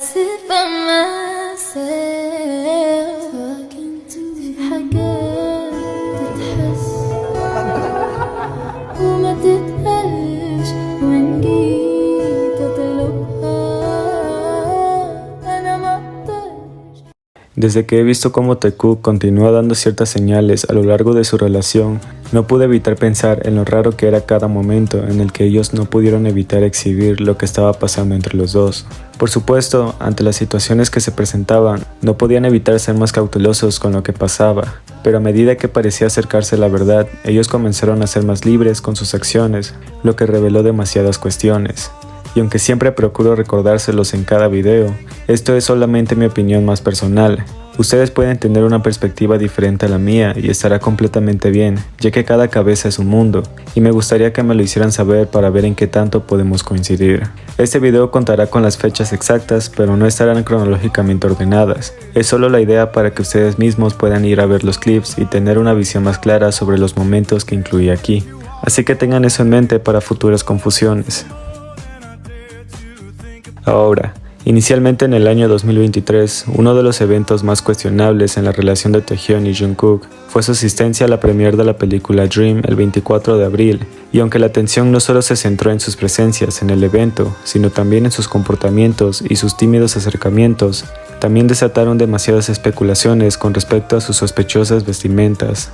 sit by myself talking to في حاجات تتحس وما تتقالش وإن جيت أطلبها أنا ما أقدرش. Desde que he visto cómo Taekook continúa dando ciertas señales a lo largo de su relación, no pude evitar pensar en lo raro que era cada momento en el que ellos no pudieron evitar exhibir lo que estaba pasando entre los dos. Por supuesto, ante las situaciones que se presentaban, no podían evitar ser más cautelosos con lo que pasaba, pero a medida que parecía acercarse la verdad, ellos comenzaron a ser más libres con sus acciones, lo que reveló demasiadas cuestiones. Y aunque siempre procuro recordárselos en cada video, esto es solamente mi opinión más personal. Ustedes pueden tener una perspectiva diferente a la mía y estará completamente bien, ya que cada cabeza es un mundo, y me gustaría que me lo hicieran saber para ver en qué tanto podemos coincidir. Este video contará con las fechas exactas, pero no estarán cronológicamente ordenadas. Es solo la idea para que ustedes mismos puedan ir a ver los clips y tener una visión más clara sobre los momentos que incluí aquí. Así que tengan eso en mente para futuras confusiones. Ahora, inicialmente en el año 2023, uno de los eventos más cuestionables en la relación de Taehyun y Jungkook fue su asistencia a la premiere de la película Dream el 24 de abril, y aunque la atención no solo se centró en sus presencias en el evento, sino también en sus comportamientos y sus tímidos acercamientos, también desataron demasiadas especulaciones con respecto a sus sospechosas vestimentas.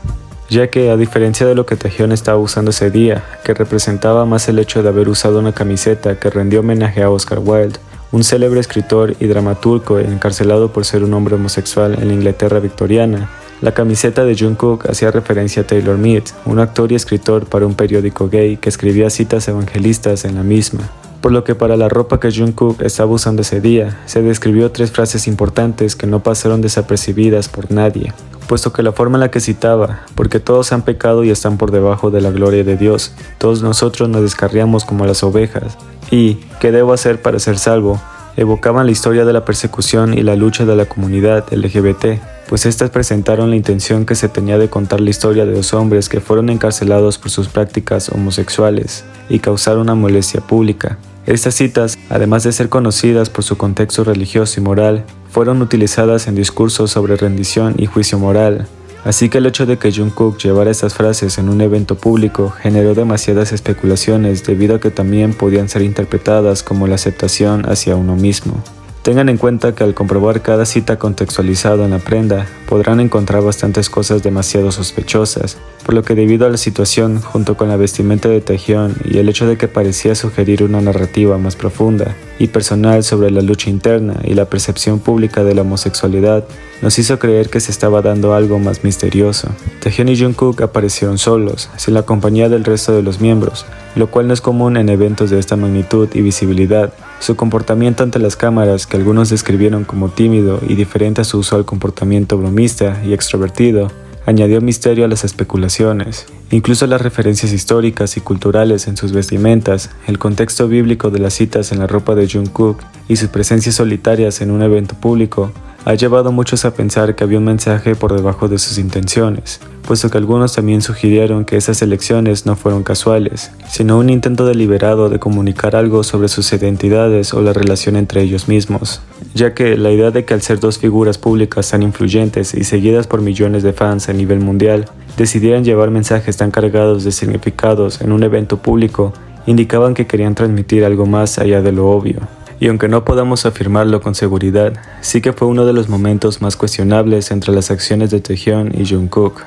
Ya que, a diferencia de lo que Taehyun estaba usando ese día, que representaba más el hecho de haber usado una camiseta que rendió homenaje a Oscar Wilde, un célebre escritor y dramaturgo encarcelado por ser un hombre homosexual en la Inglaterra victoriana, la camiseta de Jungkook hacía referencia a Taylor Mead, un actor y escritor para un periódico gay que escribía citas evangelistas en la misma. Por lo que para la ropa que Jungkook estaba usando ese día, se describió 3 frases importantes que no pasaron desapercibidas por nadie, puesto que la forma en la que citaba, porque todos han pecado y están por debajo de la gloria de Dios, todos nosotros nos descarriamos como las ovejas, y ¿qué debo hacer para ser salvo?, evocaban la historia de la persecución y la lucha de la comunidad LGBT, pues estas presentaron la intención que se tenía de contar la historia de los hombres que fueron encarcelados por sus prácticas homosexuales y causar una molestia pública. Estas citas, además de ser conocidas por su contexto religioso y moral, fueron utilizadas en discursos sobre rendición y juicio moral. Así que el hecho de que Jungkook llevara estas frases en un evento público generó demasiadas especulaciones debido a que también podían ser interpretadas como la aceptación hacia uno mismo. Tengan en cuenta que al comprobar cada cita contextualizada en la prenda, podrán encontrar bastantes cosas demasiado sospechosas, por lo que debido a la situación, junto con la vestimenta de Taehyun y el hecho de que parecía sugerir una narrativa más profunda y personal sobre la lucha interna y la percepción pública de la homosexualidad, nos hizo creer que se estaba dando algo más misterioso. Taehyun y Jungkook aparecieron solos, sin la compañía del resto de los miembros, lo cual no es común en eventos de esta magnitud y visibilidad. Su comportamiento ante las cámaras, que algunos describieron como tímido y diferente a su usual comportamiento bromista y extrovertido, añadió misterio a las especulaciones. Incluso las referencias históricas y culturales en sus vestimentas, el contexto bíblico de las citas en la ropa de Jungkook y sus presencias solitarias en un evento público, ha llevado a muchos a pensar que había un mensaje por debajo de sus intenciones, puesto que algunos también sugirieron que esas elecciones no fueron casuales, sino un intento deliberado de comunicar algo sobre sus identidades o la relación entre ellos mismos, ya que la idea de que al ser 2 figuras públicas tan influyentes y seguidas por millones de fans a nivel mundial, decidieran llevar mensajes tan cargados de significados en un evento público, indicaban que querían transmitir algo más allá de lo obvio. Y aunque no podamos afirmarlo con seguridad, sí que fue uno de los momentos más cuestionables entre las acciones de Taehyun y Jungkook.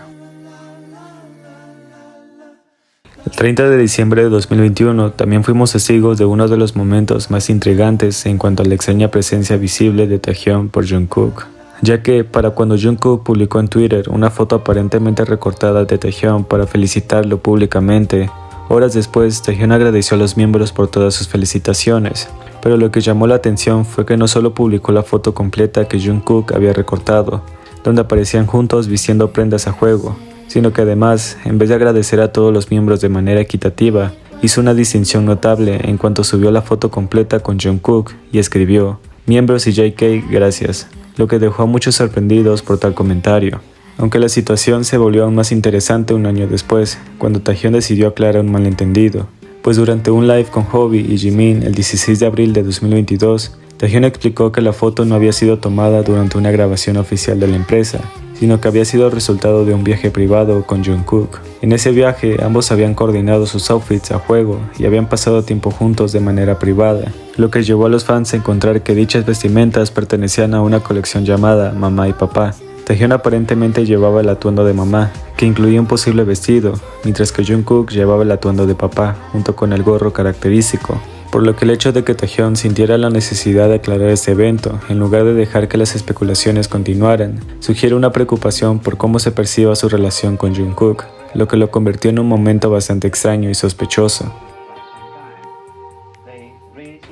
El 30 de diciembre de 2021 también fuimos testigos de uno de los momentos más intrigantes en cuanto a la extraña presencia visible de Taehyun por Jungkook, ya que para cuando Jungkook publicó en Twitter una foto aparentemente recortada de Taehyun para felicitarlo públicamente, horas después Taehyun agradeció a los miembros por todas sus felicitaciones. Pero lo que llamó la atención fue que no solo publicó la foto completa que Jungkook había recortado, donde aparecían juntos vistiendo prendas a juego, sino que además, en vez de agradecer a todos los miembros de manera equitativa, hizo una distinción notable en cuanto subió la foto completa con Jungkook y escribió: "Miembros y JK, gracias", lo que dejó a muchos sorprendidos por tal comentario. Aunque la situación se volvió aún más interesante un año después, cuando Taehyun decidió aclarar un malentendido, pues durante un live con Hobi y Jimin el 16 de abril de 2022, Taehyung explicó que la foto no había sido tomada durante una grabación oficial de la empresa, sino que había sido el resultado de un viaje privado con Jungkook. En ese viaje, ambos habían coordinado sus outfits a juego y habían pasado tiempo juntos de manera privada, lo que llevó a los fans a encontrar que dichas vestimentas pertenecían a una colección llamada Mamá y Papá. Taehyung aparentemente llevaba el atuendo de mamá, que incluía un posible vestido, mientras que Jungkook llevaba el atuendo de papá, junto con el gorro característico, por lo que el hecho de que Taehyung sintiera la necesidad de aclarar este evento, en lugar de dejar que las especulaciones continuaran, sugiere una preocupación por cómo se perciba su relación con Jungkook, lo que lo convirtió en un momento bastante extraño y sospechoso.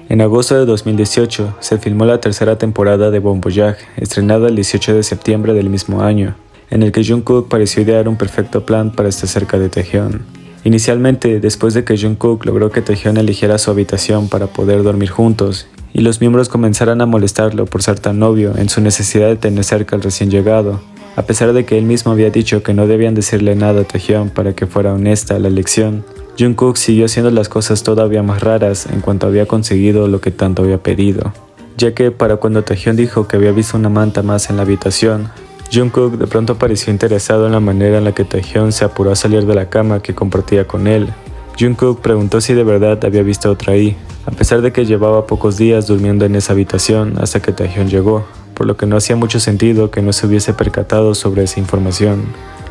En agosto de 2018 se filmó la tercera temporada de Bon Voyage, estrenada el 18 de septiembre del mismo año, en el que Jungkook pareció idear un perfecto plan para estar cerca de Taehyung. Inicialmente, después de que Jungkook logró que Taehyung eligiera su habitación para poder dormir juntos, y los miembros comenzaran a molestarlo por ser tan obvio en su necesidad de tener cerca al recién llegado, a pesar de que él mismo había dicho que no debían decirle nada a Taehyung para que fuera honesta la elección, Jungkook siguió haciendo las cosas todavía más raras en cuanto había conseguido lo que tanto había pedido, ya que para cuando Taehyung dijo que había visto una manta más en la habitación, Jungkook de pronto pareció interesado en la manera en la que Taehyung se apuró a salir de la cama que compartía con él. Jungkook preguntó si de verdad había visto otra ahí, a pesar de que llevaba pocos días durmiendo en esa habitación hasta que Taehyung llegó, por lo que no hacía mucho sentido que no se hubiese percatado sobre esa información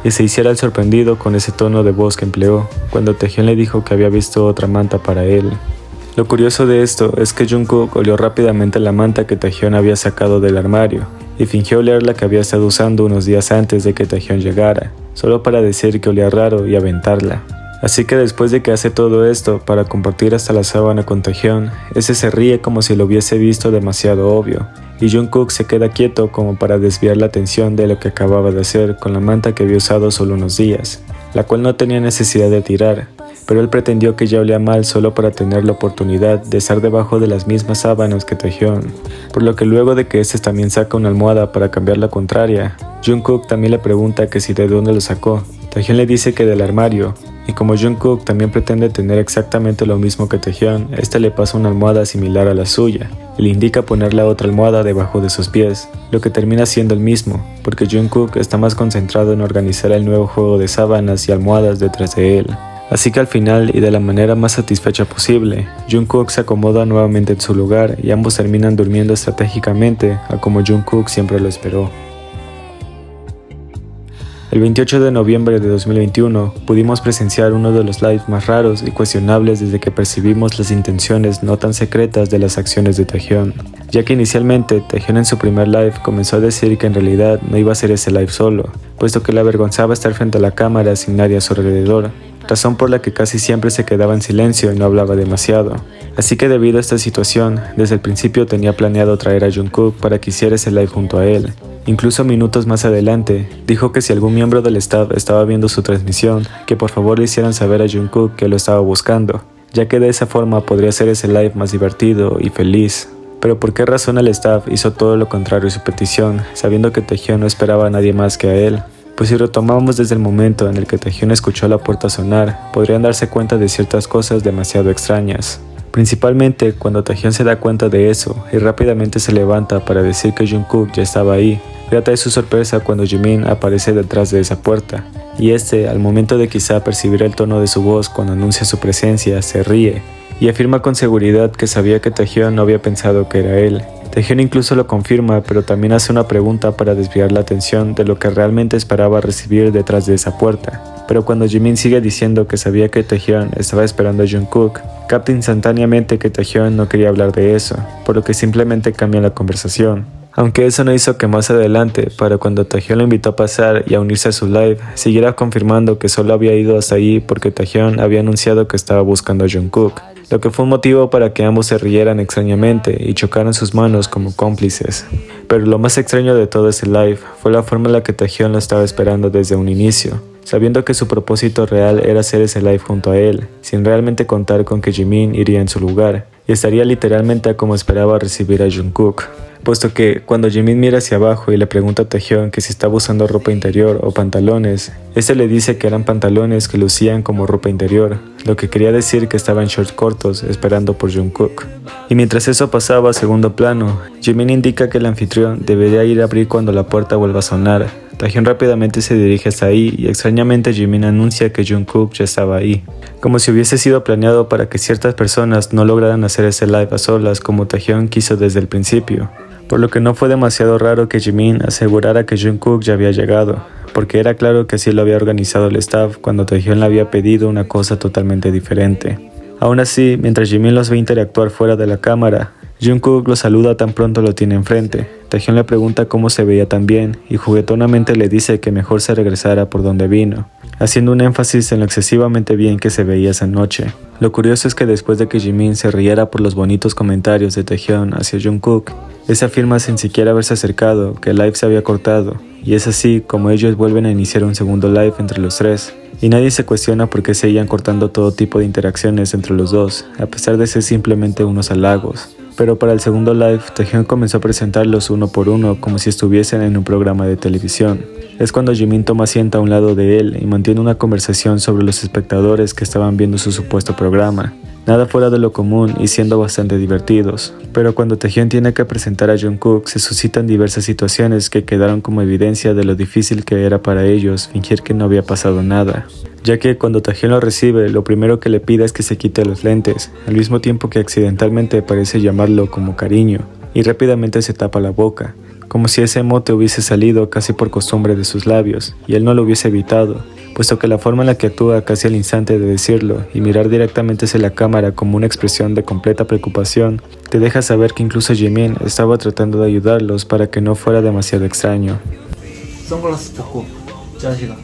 y se hiciera el sorprendido con ese tono de voz que empleó cuando Taehyung le dijo que había visto otra manta para él. Lo curioso de esto es que Jungkook olió rápidamente la manta que Taehyung había sacado del armario y fingió oler la que había estado usando unos días antes de que Taehyung llegara, solo para decir que olía raro y aventarla. Así que después de que hace todo esto para compartir hasta la sábana con Taehyung, ese se ríe como si lo hubiese visto demasiado obvio, y Jungkook se queda quieto como para desviar la atención de lo que acababa de hacer con la manta que había usado solo unos días, la cual no tenía necesidad de tirar, pero él pretendió que ya olía mal solo para tener la oportunidad de estar debajo de las mismas sábanas que Taehyung, por lo que luego de que este también saca una almohada para cambiar la contraria, Jungkook también le pregunta que si de dónde lo sacó. Taehyung le dice que del armario, y como Jungkook también pretende tener exactamente lo mismo que Taehyung, este le pasa una almohada similar a la suya, y le indica poner la otra almohada debajo de sus pies, lo que termina siendo el mismo, porque Jungkook está más concentrado en organizar el nuevo juego de sábanas y almohadas detrás de él. Así que al final, y de la manera más satisfecha posible, Jungkook se acomoda nuevamente en su lugar y ambos terminan durmiendo estratégicamente a como Jungkook siempre lo esperó. El 28 de noviembre de 2021 pudimos presenciar uno de los lives más raros y cuestionables desde que percibimos las intenciones no tan secretas de las acciones de Taehyung, ya que inicialmente Taehyung en su primer live comenzó a decir que en realidad no iba a hacer ese live solo, puesto que le avergonzaba estar frente a la cámara sin nadie a su alrededor, razón por la que casi siempre se quedaba en silencio y no hablaba demasiado. Así que debido a esta situación, desde el principio tenía planeado traer a Jungkook para que hiciera ese live junto a él. Incluso minutos más adelante, dijo que si algún miembro del staff estaba viendo su transmisión, que por favor le hicieran saber a Jungkook que lo estaba buscando, ya que de esa forma podría hacer ese live más divertido y feliz. Pero ¿por qué razón el staff hizo todo lo contrario a su petición, sabiendo que Taehyung no esperaba a nadie más que a él? Pues si retomamos desde el momento en el que Taehyung escuchó la puerta sonar, podrían darse cuenta de ciertas cosas demasiado extrañas. Principalmente cuando Taehyung se da cuenta de eso y rápidamente se levanta para decir que Jungkook ya estaba ahí, trata de su sorpresa cuando Jimin aparece detrás de esa puerta, y este, al momento de quizá percibir el tono de su voz cuando anuncia su presencia, se ríe, y afirma con seguridad que sabía que Taehyung no había pensado que era él. Taehyung incluso lo confirma, pero también hace una pregunta para desviar la atención de lo que realmente esperaba recibir detrás de esa puerta. Pero cuando Jimin sigue diciendo que sabía que Taehyung estaba esperando a Jungkook, capta instantáneamente que Taehyung no quería hablar de eso, por lo que simplemente cambia la conversación. Aunque eso no hizo que más adelante, para cuando Taehyung lo invitó a pasar y a unirse a su live, siguiera confirmando que solo había ido hasta ahí porque Taehyung había anunciado que estaba buscando a Jungkook, lo que fue un motivo para que ambos se rieran extrañamente y chocaran sus manos como cómplices. Pero lo más extraño de todo ese live fue la forma en la que Taehyung lo estaba esperando desde un inicio, sabiendo que su propósito real era hacer ese live junto a él, sin realmente contar con que Jimin iría en su lugar, y estaría literalmente a como esperaba recibir a Jungkook. Puesto que cuando Jimin mira hacia abajo y le pregunta a Taehyung que si estaba usando ropa interior o pantalones, este le dice que eran pantalones que lucían como ropa interior, lo que quería decir que estaba en shorts cortos esperando por Jungkook. Y mientras eso pasaba a segundo plano, Jimin indica que el anfitrión debería ir a abrir cuando la puerta vuelva a sonar. Taehyung rápidamente se dirige hasta ahí y extrañamente Jimin anuncia que Jungkook ya estaba ahí, como si hubiese sido planeado para que ciertas personas no lograran hacer ese live a solas como Taehyung quiso desde el principio. Por lo que no fue demasiado raro que Jimin asegurara que Jungkook ya había llegado, porque era claro que así lo había organizado el staff cuando Taehyung le había pedido una cosa totalmente diferente. Aún así, mientras Jimin los ve interactuar fuera de la cámara, Jungkook lo saluda tan pronto lo tiene enfrente. Taehyung le pregunta cómo se veía tan bien y juguetonamente le dice que mejor se regresara por donde vino, haciendo un énfasis en lo excesivamente bien que se veía esa noche. Lo curioso es que después de que Jimin se riera por los bonitos comentarios de Taehyung hacia Jungkook, ese afirma sin siquiera haberse acercado que el live se había cortado, y es así como ellos vuelven a iniciar un segundo live entre los tres, y nadie se cuestiona por qué seguían cortando todo tipo de interacciones entre los dos, a pesar de ser simplemente unos halagos. Pero para el segundo live, Taehyung comenzó a presentarlos uno por uno como si estuviesen en un programa de televisión. Es cuando Jimin toma asiento a un lado de él y mantiene una conversación sobre los espectadores que estaban viendo su supuesto programa. Nada fuera de lo común y siendo bastante divertidos. Pero cuando Taehyung tiene que presentar a Jungkook, se suscitan diversas situaciones que quedaron como evidencia de lo difícil que era para ellos fingir que no había pasado nada. Ya que cuando Taehyung lo recibe, lo primero que le pide es que se quite los lentes, al mismo tiempo que accidentalmente parece llamarlo como cariño, y rápidamente se tapa la boca, como si ese mote hubiese salido casi por costumbre de sus labios, y él no lo hubiese evitado, puesto que la forma en la que actúa casi al instante de decirlo y mirar directamente hacia la cámara como una expresión de completa preocupación, te deja saber que incluso Jimin estaba tratando de ayudarlos para que no fuera demasiado extraño. 선글라스 벗고 짜시가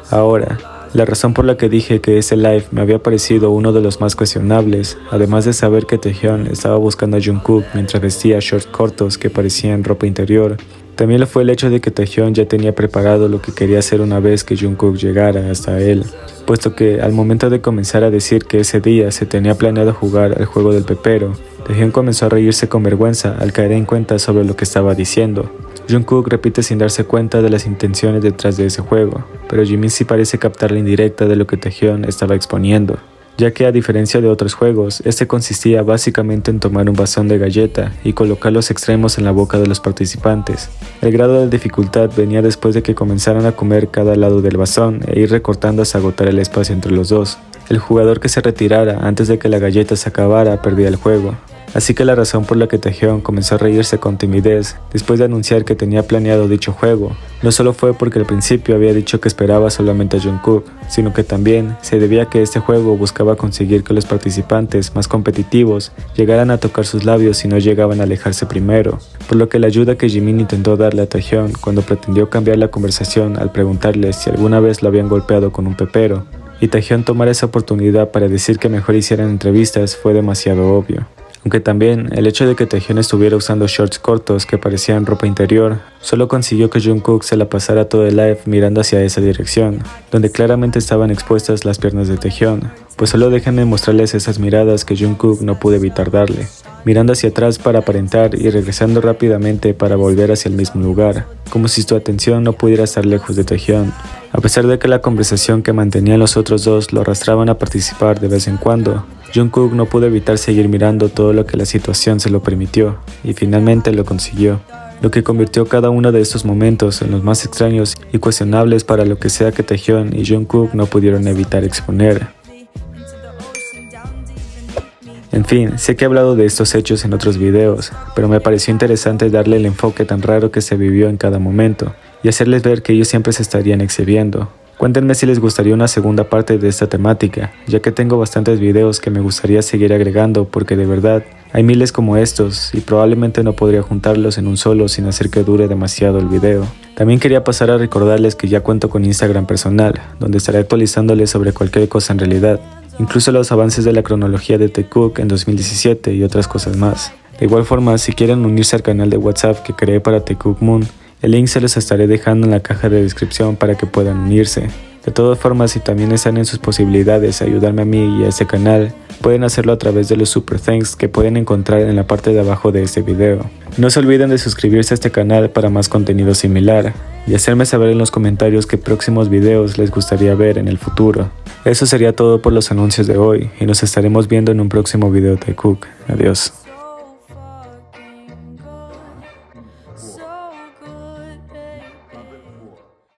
Ahora, la razón por la que dije que ese live me había parecido uno de los más cuestionables, además de saber que Taehyung estaba buscando a Jungkook mientras vestía shorts cortos que parecían ropa interior, también lo fue el hecho de que Taehyung ya tenía preparado lo que quería hacer una vez que Jungkook llegara hasta él, puesto que al momento de comenzar a decir que ese día se tenía planeado jugar al juego del pepero, Taehyung comenzó a reírse con vergüenza al caer en cuenta sobre lo que estaba diciendo. Jungkook repite sin darse cuenta de las intenciones detrás de ese juego, pero Jimin sí parece captar la indirecta de lo que Taehyung estaba exponiendo, ya que a diferencia de otros juegos, este consistía básicamente en tomar un bastón de galleta y colocar los extremos en la boca de los participantes. El grado de dificultad venía después de que comenzaran a comer cada lado del bastón e ir recortando hasta agotar el espacio entre los dos. El jugador que se retirara antes de que la galleta se acabara perdía el juego. Así que la razón por la que Taehyung comenzó a reírse con timidez después de anunciar que tenía planeado dicho juego, no solo fue porque al principio había dicho que esperaba solamente a Jungkook, sino que también se debía a que este juego buscaba conseguir que los participantes más competitivos llegaran a tocar sus labios si no llegaban a alejarse primero, por lo que la ayuda que Jimin intentó darle a Taehyung cuando pretendió cambiar la conversación al preguntarle si alguna vez lo habían golpeado con un pepero, y Taehyung tomar esa oportunidad para decir que mejor hicieran entrevistas fue demasiado obvio. Aunque también el hecho de que Taehyung estuviera usando shorts cortos que parecían ropa interior, solo consiguió que Jungkook se la pasara todo el live mirando hacia esa dirección, donde claramente estaban expuestas las piernas de Taehyung, pues solo déjenme mostrarles esas miradas que Jungkook no pudo evitar darle, mirando hacia atrás para aparentar y regresando rápidamente para volver hacia el mismo lugar, como si su atención no pudiera estar lejos de Taehyung. A pesar de que la conversación que mantenían los otros dos lo arrastraban a participar de vez en cuando, Jungkook no pudo evitar seguir mirando todo lo que la situación se lo permitió, y finalmente lo consiguió, lo que convirtió cada uno de estos momentos en los más extraños y cuestionables para lo que sea que Taehyung y Jungkook no pudieron evitar exponer. En fin, sé que he hablado de estos hechos en otros videos, pero me pareció interesante darle el enfoque tan raro que se vivió en cada momento, y hacerles ver que ellos siempre se estarían exhibiendo. Cuéntenme si les gustaría una segunda parte de esta temática, ya que tengo bastantes videos que me gustaría seguir agregando porque de verdad hay miles como estos y probablemente no podría juntarlos en un solo sin hacer que dure demasiado el video. También quería pasar a recordarles que ya cuento con Instagram personal, donde estaré actualizándoles sobre cualquier cosa en realidad, incluso los avances de la cronología de Taekook en 2017 y otras cosas más. De igual forma, si quieren unirse al canal de WhatsApp que creé para Taekook Moon, el link se los estaré dejando en la caja de descripción para que puedan unirse. De todas formas, si también están en sus posibilidades ayudarme a mí y a este canal, pueden hacerlo a través de los Super Thanks que pueden encontrar en la parte de abajo de este video. No se olviden de suscribirse a este canal para más contenido similar y hacerme saber en los comentarios qué próximos videos les gustaría ver en el futuro. Eso sería todo por los anuncios de hoy y nos estaremos viendo en un próximo video de Cook. Adiós.